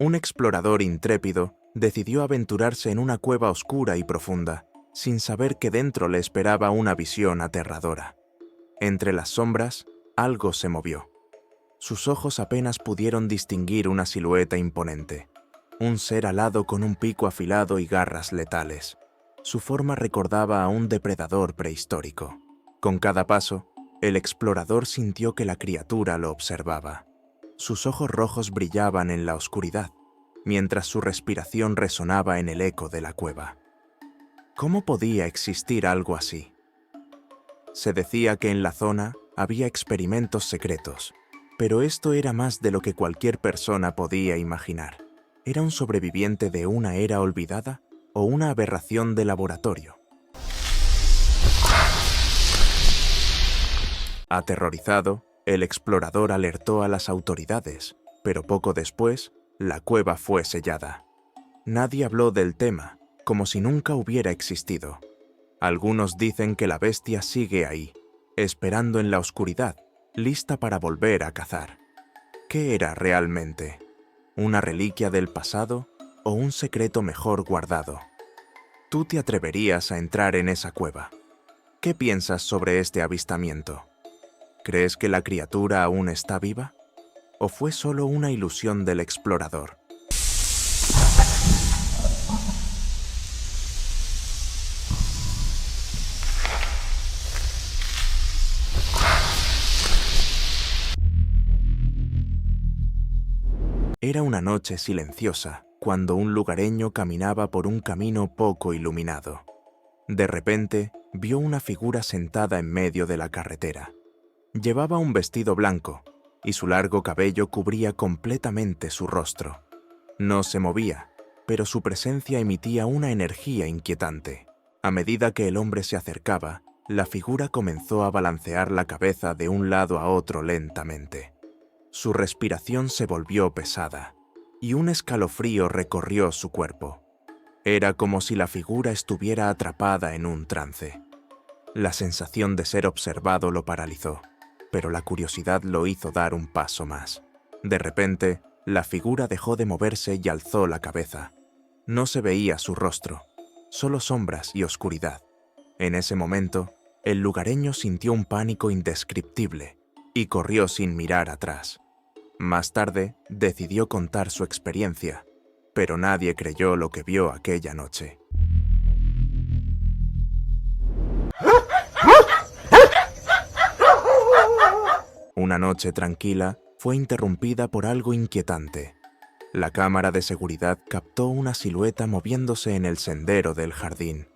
Un explorador intrépido decidió aventurarse en una cueva oscura y profunda, sin saber que dentro le esperaba una visión aterradora. Entre las sombras, algo se movió. Sus ojos apenas pudieron distinguir una silueta imponente. Un ser alado con un pico afilado y garras letales. Su forma recordaba a un depredador prehistórico. Con cada paso, el explorador sintió que la criatura lo observaba. Sus ojos rojos brillaban en la oscuridad, mientras su respiración resonaba en el eco de la cueva. ¿Cómo podía existir algo así? Se decía que en la zona había experimentos secretos, pero esto era más de lo que cualquier persona podía imaginar. ¿Era un sobreviviente de una era olvidada o una aberración de laboratorio? Aterrorizado, el explorador alertó a las autoridades, pero poco después, la cueva fue sellada. Nadie habló del tema, como si nunca hubiera existido. Algunos dicen que la bestia sigue ahí, esperando en la oscuridad, lista para volver a cazar. ¿Qué era realmente? ¿Una reliquia del pasado o un secreto mejor guardado? ¿Tú te atreverías a entrar en esa cueva? ¿Qué piensas sobre este avistamiento? ¿Crees que la criatura aún está viva? ¿O fue solo una ilusión del explorador? Era una noche silenciosa, cuando un lugareño caminaba por un camino poco iluminado. De repente, vio una figura sentada en medio de la carretera. Llevaba un vestido blanco, y su largo cabello cubría completamente su rostro. No se movía, pero su presencia emitía una energía inquietante. A medida que el hombre se acercaba, la figura comenzó a balancear la cabeza de un lado a otro lentamente. Su respiración se volvió pesada, y un escalofrío recorrió su cuerpo. Era como si la figura estuviera atrapada en un trance. La sensación de ser observado lo paralizó, pero la curiosidad lo hizo dar un paso más. De repente, la figura dejó de moverse y alzó la cabeza. No se veía su rostro, solo sombras y oscuridad. En ese momento, el lugareño sintió un pánico indescriptible y corrió sin mirar atrás. Más tarde, decidió contar su experiencia, pero nadie creyó lo que vio aquella noche. Una noche tranquila fue interrumpida por algo inquietante. La cámara de seguridad captó una silueta moviéndose en el sendero del jardín.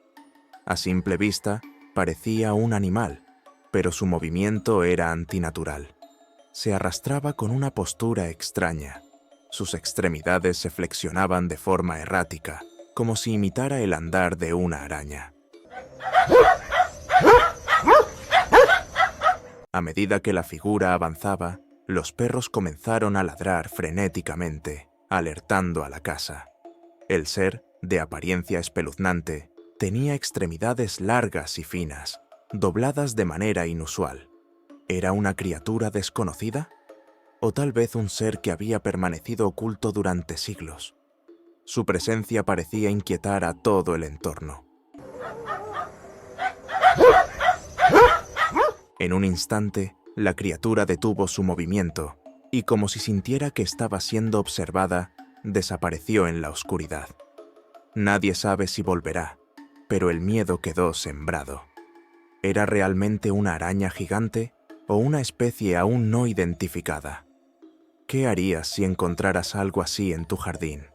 A simple vista, parecía un animal, pero su movimiento era antinatural. Se arrastraba con una postura extraña. Sus extremidades se flexionaban de forma errática, como si imitara el andar de una araña. A medida que la figura avanzaba, los perros comenzaron a ladrar frenéticamente, alertando a la casa. El ser, de apariencia espeluznante, tenía extremidades largas y finas, dobladas de manera inusual. ¿Era una criatura desconocida? ¿O tal vez un ser que había permanecido oculto durante siglos? Su presencia parecía inquietar a todo el entorno. En un instante, la criatura detuvo su movimiento y, como si sintiera que estaba siendo observada, desapareció en la oscuridad. Nadie sabe si volverá, pero el miedo quedó sembrado. ¿Era realmente una araña gigante o una especie aún no identificada? ¿Qué harías si encontraras algo así en tu jardín?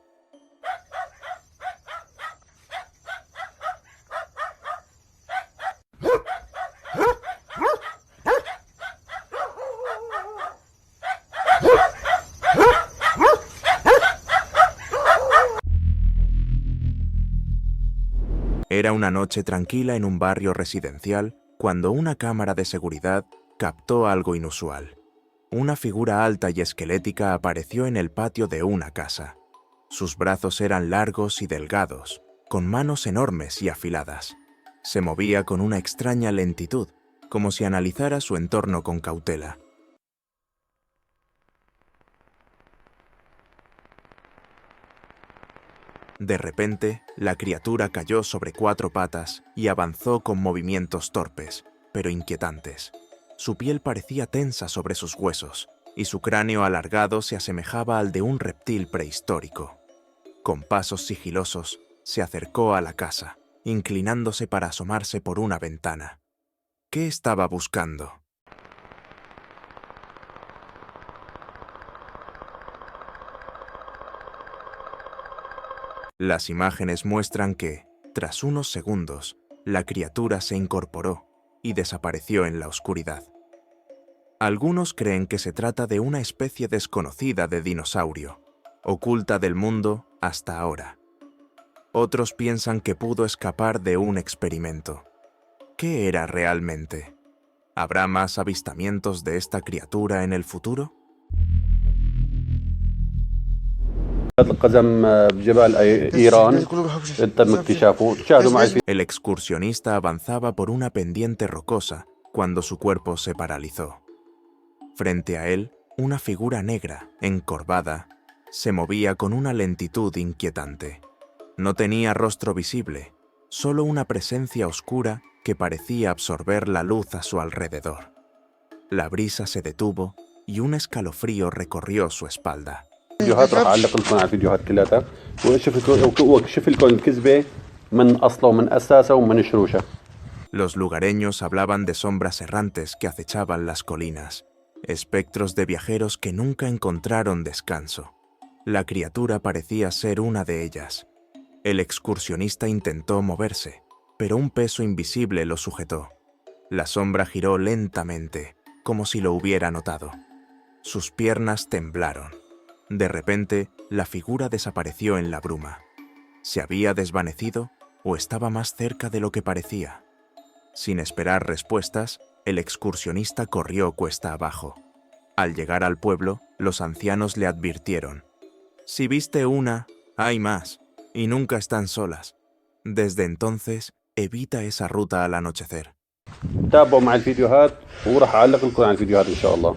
Era una noche tranquila en un barrio residencial cuando una cámara de seguridad captó algo inusual. Una figura alta y esquelética apareció en el patio de una casa. Sus brazos eran largos y delgados, con manos enormes y afiladas. Se movía con una extraña lentitud, como si analizara su entorno con cautela. De repente, la criatura cayó sobre 4 patas y avanzó con movimientos torpes, pero inquietantes. Su piel parecía tensa sobre sus huesos, y su cráneo alargado se asemejaba al de un reptil prehistórico. Con pasos sigilosos, se acercó a la casa, inclinándose para asomarse por una ventana. ¿Qué estaba buscando? Las imágenes muestran que, tras unos segundos, la criatura se incorporó y desapareció en la oscuridad. Algunos creen que se trata de una especie desconocida de dinosaurio, oculta del mundo hasta ahora. Otros piensan que pudo escapar de un experimento. ¿Qué era realmente? ¿Habrá más avistamientos de esta criatura en el futuro? القزم بجبال إيران تم اكتشافه تشاهدوا معي. El excursionista avanzaba por una pendiente rocosa cuando su cuerpo se paralizó. Frente a él, una figura negra, encorvada, se movía con una lentitud inquietante. No tenía rostro visible, solo una presencia oscura que parecía absorber la luz a su alrededor. La brisa se detuvo y un escalofrío recorrió su espalda. فيديوهات راح اعلق لكم على الفيديوهات كلها واكشف لكم الكذبه من اصله ومن اساسه ومن شروشه. Los lugareños hablaban de sombras errantes que acechaban las colinas, espectros de viajeros que nunca encontraron descanso. La criatura parecía ser una de ellas. El excursionista intentó moverse, pero un peso invisible lo sujetó. La sombra giró lentamente, como si lo hubiera notado. Sus piernas temblaron. De repente, la figura desapareció en la bruma. ¿Se había desvanecido o estaba más cerca de lo que parecía? Sin esperar respuestas, el excursionista corrió cuesta abajo. Al llegar al pueblo, los ancianos le advirtieron: «Si viste una, hay más, y nunca están solas. Desde entonces, evita esa ruta al anochecer». تابعوا مع الفيديوهات وراح اعلق لكم على الفيديوهات ان شاء الله.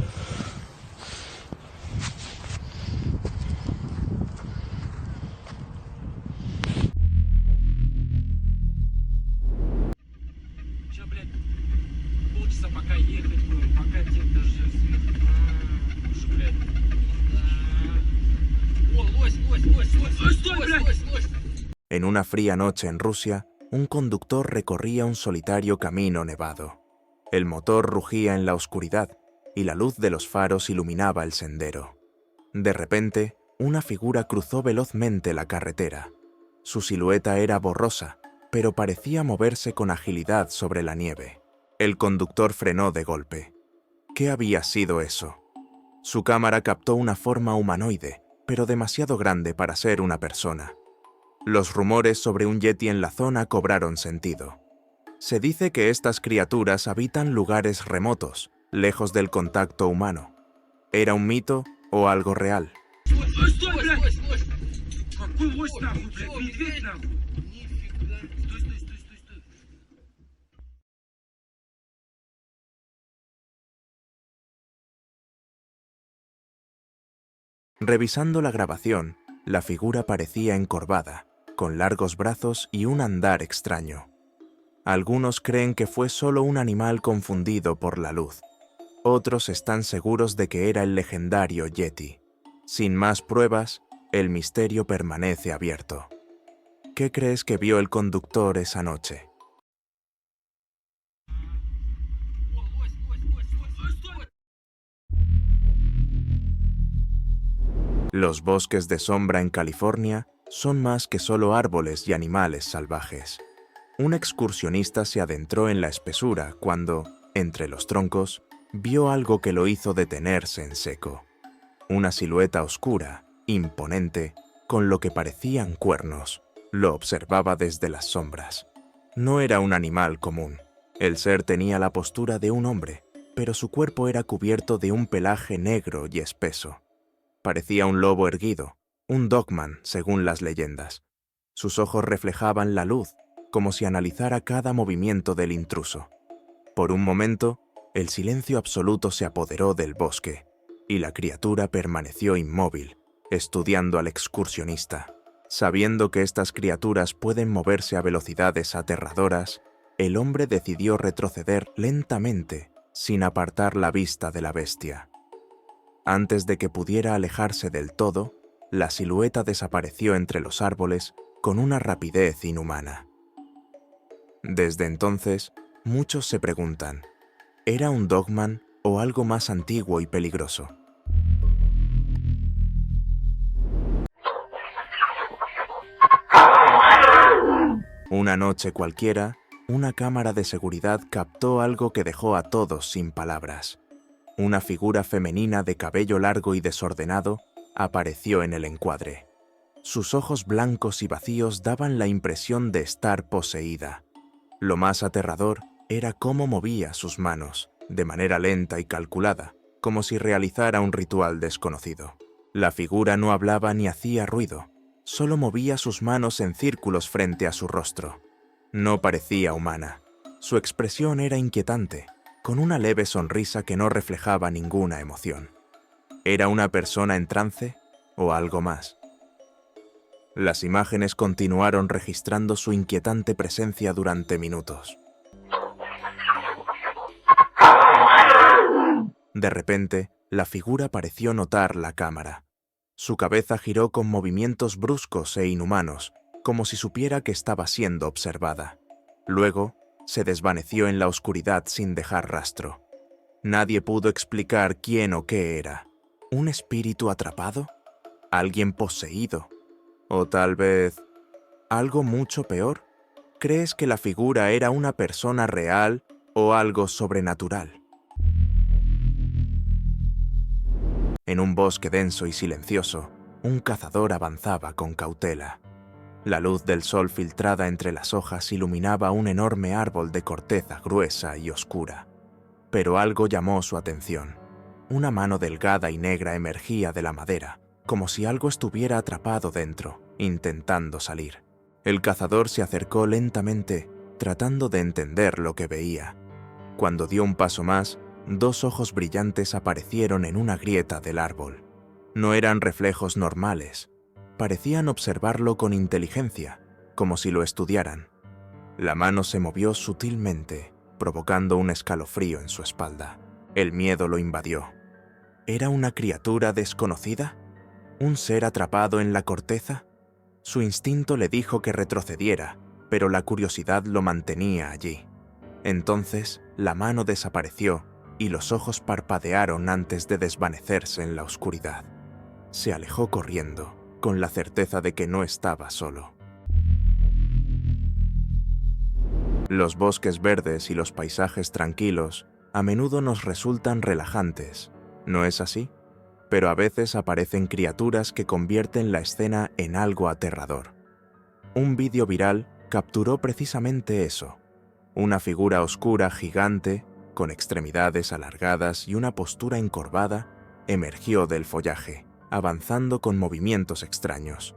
Пока ехать будем, пока тебе даже свет. Уже, блядь. О, лось, лось. En una fría noche en Rusia, un conductor recorría un solitario camino nevado. El motor rugía en la oscuridad y la luz de los faros iluminaba el sendero. De repente, una figura cruzó velozmente la carretera. Su silueta era borrosa, pero parecía moverse con agilidad sobre la nieve. El conductor frenó de golpe. ¿Qué había sido eso? Su cámara captó una forma humanoide, pero demasiado grande para ser una persona. Los rumores sobre un yeti en la zona cobraron sentido. Se dice que estas criaturas habitan lugares remotos, lejos del contacto humano. ¿Era un mito o algo real? Revisando la grabación, la figura parecía encorvada, con largos brazos y un andar extraño. Algunos creen que fue solo un animal confundido por la luz. Otros están seguros de que era el legendario Yeti. Sin más pruebas, el misterio permanece abierto. ¿Qué crees que vio el conductor esa noche? Los bosques de sombra en California son más que solo árboles y animales salvajes. Un excursionista se adentró en la espesura cuando, entre los troncos, vio algo que lo hizo detenerse en seco. Una silueta oscura, imponente, con lo que parecían cuernos, lo observaba desde las sombras. No era un animal común. El ser tenía la postura de un hombre, pero su cuerpo era cubierto de un pelaje negro y espeso. Parecía un lobo erguido, un dogman según las leyendas. Sus ojos reflejaban la luz, como si analizara cada movimiento del intruso. Por un momento, el silencio absoluto se apoderó del bosque, y la criatura permaneció inmóvil, estudiando al excursionista. Sabiendo que estas criaturas pueden moverse a velocidades aterradoras, el hombre decidió retroceder lentamente, sin apartar la vista de la bestia. Antes de que pudiera alejarse del todo, la silueta desapareció entre los árboles con una rapidez inhumana. Desde entonces, muchos se preguntan, ¿era un Dogman o algo más antiguo y peligroso? Una noche cualquiera, una cámara de seguridad captó algo que dejó a todos sin palabras. Una figura femenina de cabello largo y desordenado apareció en el encuadre. Sus ojos blancos y vacíos daban la impresión de estar poseída. Lo más aterrador era cómo movía sus manos, de manera lenta y calculada, como si realizara un ritual desconocido. La figura no hablaba ni hacía ruido, solo movía sus manos en círculos frente a su rostro. No parecía humana. Su expresión era inquietante, con una leve sonrisa que no reflejaba ninguna emoción. ¿Era una persona en trance o algo más? Las imágenes continuaron registrando su inquietante presencia durante minutos. De repente, la figura pareció notar la cámara. Su cabeza giró con movimientos bruscos e inhumanos, como si supiera que estaba siendo observada. Luego, se desvaneció en la oscuridad sin dejar rastro. Nadie pudo explicar quién o qué era. ¿Un espíritu atrapado? ¿Alguien poseído? ¿O tal vez algo mucho peor? ¿Crees que la figura era una persona real o algo sobrenatural? En un bosque denso y silencioso, un cazador avanzaba con cautela. La luz del sol filtrada entre las hojas iluminaba un enorme árbol de corteza gruesa y oscura. Pero algo llamó su atención. Una mano delgada y negra emergía de la madera, como si algo estuviera atrapado dentro, intentando salir. El cazador se acercó lentamente, tratando de entender lo que veía. Cuando dio un paso más, dos ojos brillantes aparecieron en una grieta del árbol. No eran reflejos normales. Parecían observarlo con inteligencia, como si lo estudiaran. La mano se movió sutilmente, provocando un escalofrío en su espalda. El miedo lo invadió. ¿Era una criatura desconocida? ¿Un ser atrapado en la corteza? Su instinto le dijo que retrocediera, pero la curiosidad lo mantenía allí. Entonces, la mano desapareció y los ojos parpadearon antes de desvanecerse en la oscuridad. Se alejó corriendo, con la certeza de que no estaba solo. Los bosques verdes y los paisajes tranquilos a menudo nos resultan relajantes, ¿no es así? Pero a veces aparecen criaturas que convierten la escena en algo aterrador. Un vídeo viral capturó precisamente eso. Una figura oscura gigante, con extremidades alargadas y una postura encorvada, emergió del follaje, avanzando con movimientos extraños.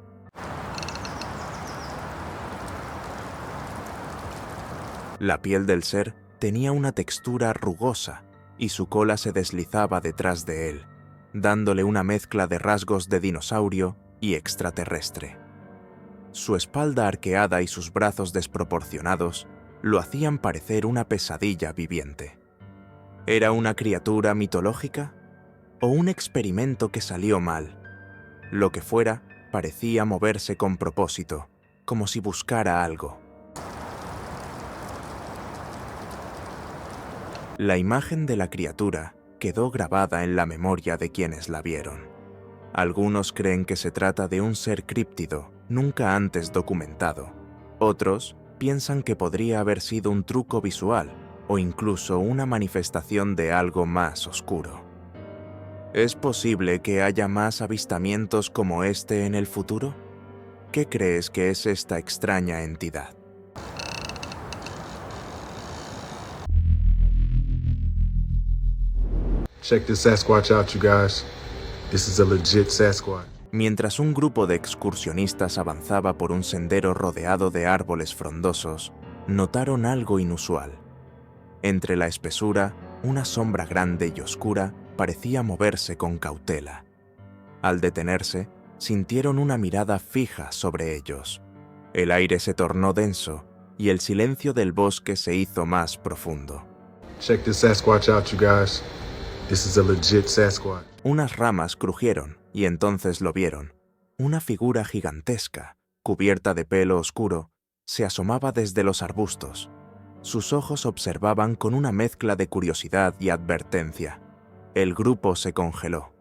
La piel del ser tenía una textura rugosa y su cola se deslizaba detrás de él, dándole una mezcla de rasgos de dinosaurio y extraterrestre. Su espalda arqueada y sus brazos desproporcionados lo hacían parecer una pesadilla viviente. ¿Era una criatura mitológica? ¿O un experimento que salió mal? Lo que fuera, parecía moverse con propósito, como si buscara algo. La imagen de la criatura quedó grabada en la memoria de quienes la vieron. Algunos creen que se trata de un ser críptido, nunca antes documentado. Otros piensan que podría haber sido un truco visual o incluso una manifestación de algo más oscuro. ¿Es posible que haya más avistamientos como este en el futuro? ¿Qué crees que es esta extraña entidad? Check this Sasquatch out, you guys. This is a legit Sasquatch. Mientras un grupo de excursionistas avanzaba por un sendero rodeado de árboles frondosos, notaron algo inusual. Entre la espesura, una sombra grande y oscura parecía moverse con cautela. Al detenerse, sintieron una mirada fija sobre ellos. El aire se tornó denso y el silencio del bosque se hizo más profundo. Check this Sasquatch out, you guys. This is a legit Sasquatch. Unas ramas crujieron y entonces lo vieron. Una figura gigantesca, cubierta de pelo oscuro, se asomaba desde los arbustos. Sus ojos observaban con una mezcla de curiosidad y advertencia. El grupo se congeló.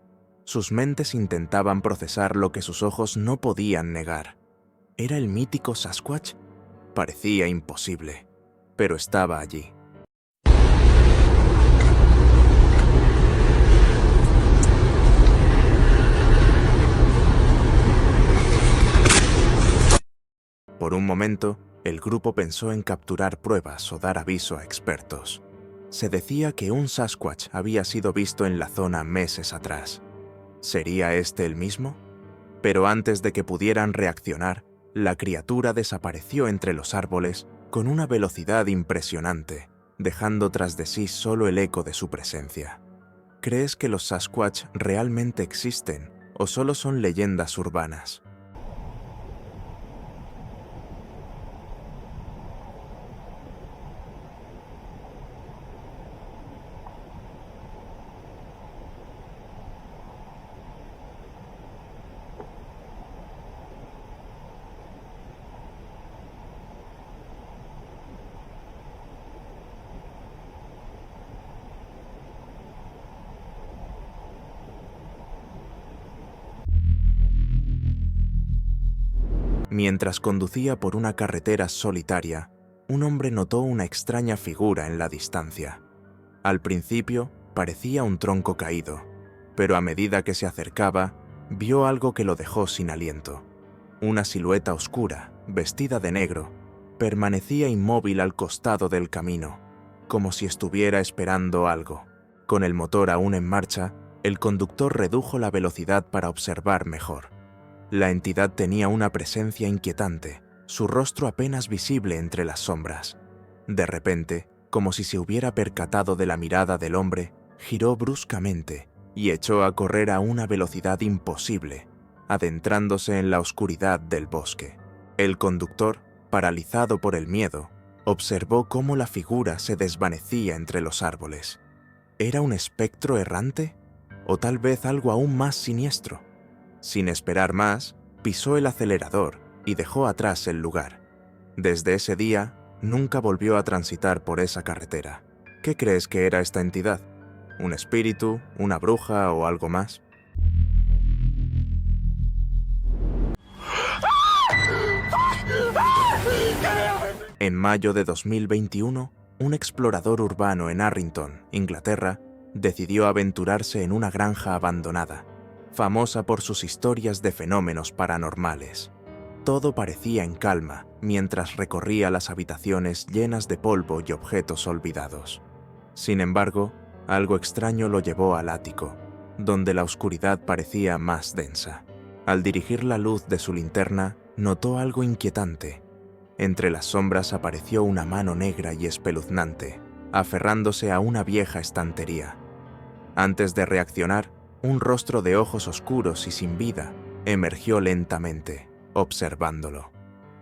Sus mentes intentaban procesar lo que sus ojos no podían negar. ¿Era el mítico Sasquatch? Parecía imposible, pero estaba allí. Por un momento, el grupo pensó en capturar pruebas o dar aviso a expertos. Se decía que un Sasquatch había sido visto en la zona meses atrás. ¿Sería este el mismo? Pero antes de que pudieran reaccionar, la criatura desapareció entre los árboles con una velocidad impresionante, dejando tras de sí solo el eco de su presencia. ¿Crees que los Sasquatch realmente existen o solo son leyendas urbanas? Mientras conducía por una carretera solitaria, un hombre notó una extraña figura en la distancia. Al principio parecía un tronco caído, pero a medida que se acercaba, vio algo que lo dejó sin aliento. Una silueta oscura, vestida de negro, permanecía inmóvil al costado del camino, como si estuviera esperando algo. Con el motor aún en marcha, el conductor redujo la velocidad para observar mejor. La entidad tenía una presencia inquietante, su rostro apenas visible entre las sombras. De repente, como si se hubiera percatado de la mirada del hombre, giró bruscamente y echó a correr a una velocidad imposible, adentrándose en la oscuridad del bosque. El conductor, paralizado por el miedo, observó cómo la figura se desvanecía entre los árboles. ¿Era un espectro errante? ¿O tal vez algo aún más siniestro? Sin esperar más, pisó el acelerador y dejó atrás el lugar. Desde ese día, nunca volvió a transitar por esa carretera. ¿Qué crees que era esta entidad? ¿Un espíritu, una bruja o algo más? En mayo de 2021, un explorador urbano en Arrington, Inglaterra, decidió aventurarse en una granja abandonada, famosa por sus historias de fenómenos paranormales. Todo parecía en calma mientras recorría las habitaciones llenas de polvo y objetos olvidados. Sin embargo, algo extraño lo llevó al ático, donde la oscuridad parecía más densa. Al dirigir la luz de su linterna, notó algo inquietante. Entre las sombras apareció una mano negra y espeluznante, aferrándose a una vieja estantería. Antes de reaccionar, un rostro de ojos oscuros y sin vida emergió lentamente, observándolo.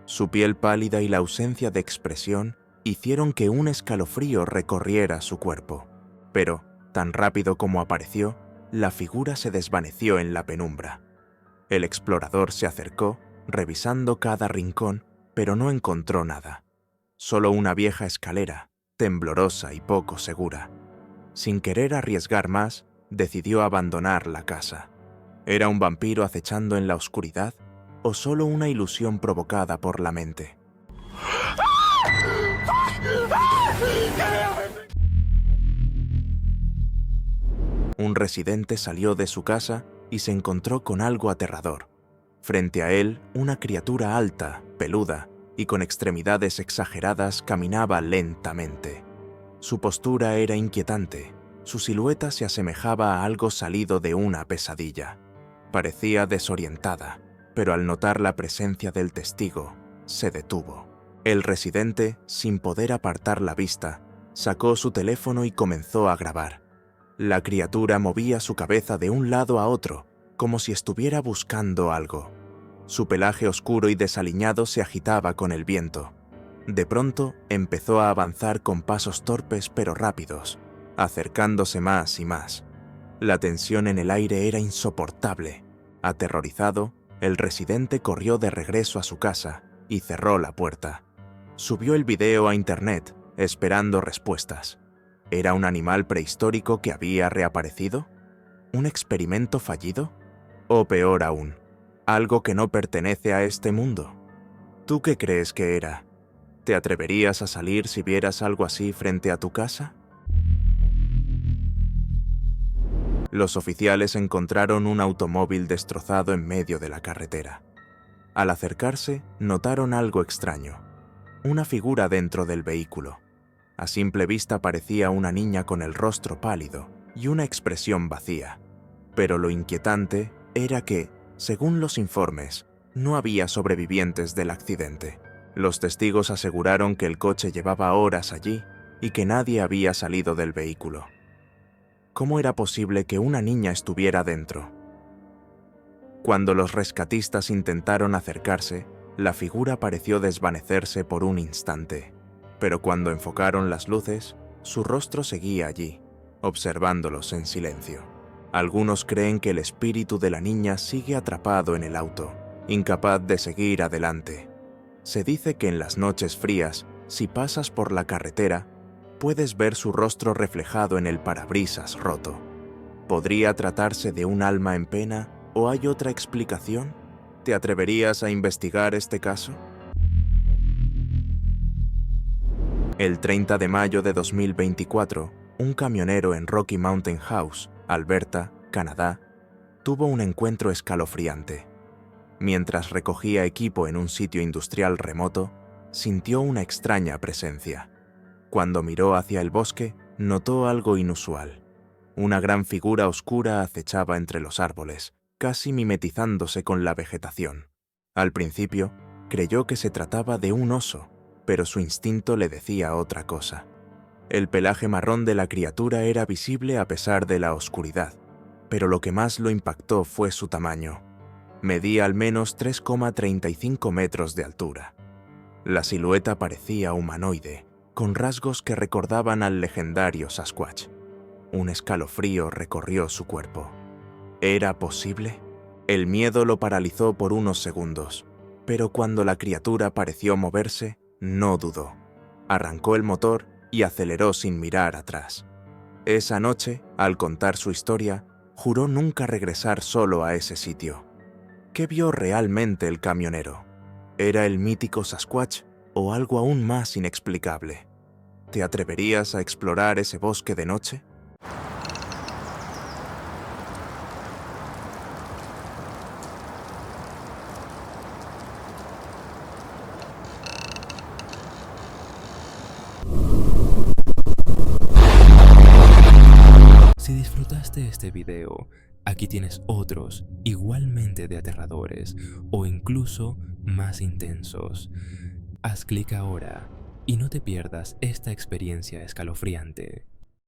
Su piel pálida y la ausencia de expresión hicieron que un escalofrío recorriera su cuerpo. Pero, tan rápido como apareció, la figura se desvaneció en la penumbra. El explorador se acercó, revisando cada rincón, pero no encontró nada. Solo una vieja escalera, temblorosa y poco segura. Sin querer arriesgar más, decidió abandonar la casa. ¿Era un vampiro acechando en la oscuridad o solo una ilusión provocada por la mente? Un residente salió de su casa y se encontró con algo aterrador. Frente a él, una criatura alta, peluda y con extremidades exageradas caminaba lentamente. Su postura era inquietante. Su silueta se asemejaba a algo salido de una pesadilla. Parecía desorientada, pero al notar la presencia del testigo, se detuvo. El residente, sin poder apartar la vista, sacó su teléfono y comenzó a grabar. La criatura movía su cabeza de un lado a otro, como si estuviera buscando algo. Su pelaje oscuro y desaliñado se agitaba con el viento. De pronto empezó a avanzar con pasos torpes pero rápidos, acercándose más y más. La tensión en el aire era insoportable. Aterrorizado, el residente corrió de regreso a su casa y cerró la puerta. Subió el video a internet, esperando respuestas. ¿Era un animal prehistórico que había reaparecido? ¿Un experimento fallido? O peor aún, algo que no pertenece a este mundo. ¿Tú qué crees que era? ¿Te atreverías a salir si vieras algo así frente a tu casa? Los oficiales encontraron un automóvil destrozado en medio de la carretera. Al acercarse, notaron algo extraño. Una figura dentro del vehículo. A simple vista parecía una niña con el rostro pálido y una expresión vacía. Pero lo inquietante era que, según los informes, no había sobrevivientes del accidente. Los testigos aseguraron que el coche llevaba horas allí y que nadie había salido del vehículo. ¿Cómo era posible que una niña estuviera dentro? Cuando los rescatistas intentaron acercarse, la figura pareció desvanecerse por un instante, pero cuando enfocaron las luces, su rostro seguía allí, observándolos en silencio. Algunos creen que el espíritu de la niña sigue atrapado en el auto, incapaz de seguir adelante. Se dice que en las noches frías, si pasas por la carretera, puedes ver su rostro reflejado en el parabrisas roto. ¿Podría tratarse de un alma en pena o hay otra explicación? ¿Te atreverías a investigar este caso? El 30 de mayo de 2024, un camionero en Rocky Mountain House, Alberta, Canadá, tuvo un encuentro escalofriante. Mientras recogía equipo en un sitio industrial remoto, sintió una extraña presencia. Cuando miró hacia el bosque, notó algo inusual. Una gran figura oscura acechaba entre los árboles, casi mimetizándose con la vegetación. Al principio, creyó que se trataba de un oso, pero su instinto le decía otra cosa. El pelaje marrón de la criatura era visible a pesar de la oscuridad, pero lo que más lo impactó fue su tamaño. Medía al menos 3,35 metros de altura. La silueta parecía humanoide, con rasgos que recordaban al legendario Sasquatch. Un escalofrío recorrió su cuerpo. ¿Era posible? El miedo lo paralizó por unos segundos, pero cuando la criatura pareció moverse, no dudó. Arrancó el motor y aceleró sin mirar atrás. Esa noche, al contar su historia, juró nunca regresar solo a ese sitio. ¿Qué vio realmente el camionero? ¿Era el mítico Sasquatch o algo aún más inexplicable? ¿Te atreverías a explorar ese bosque de noche? Si disfrutaste este video, aquí tienes otros igualmente de aterradores o incluso más intensos. Haz clic ahora y no te pierdas esta experiencia escalofriante.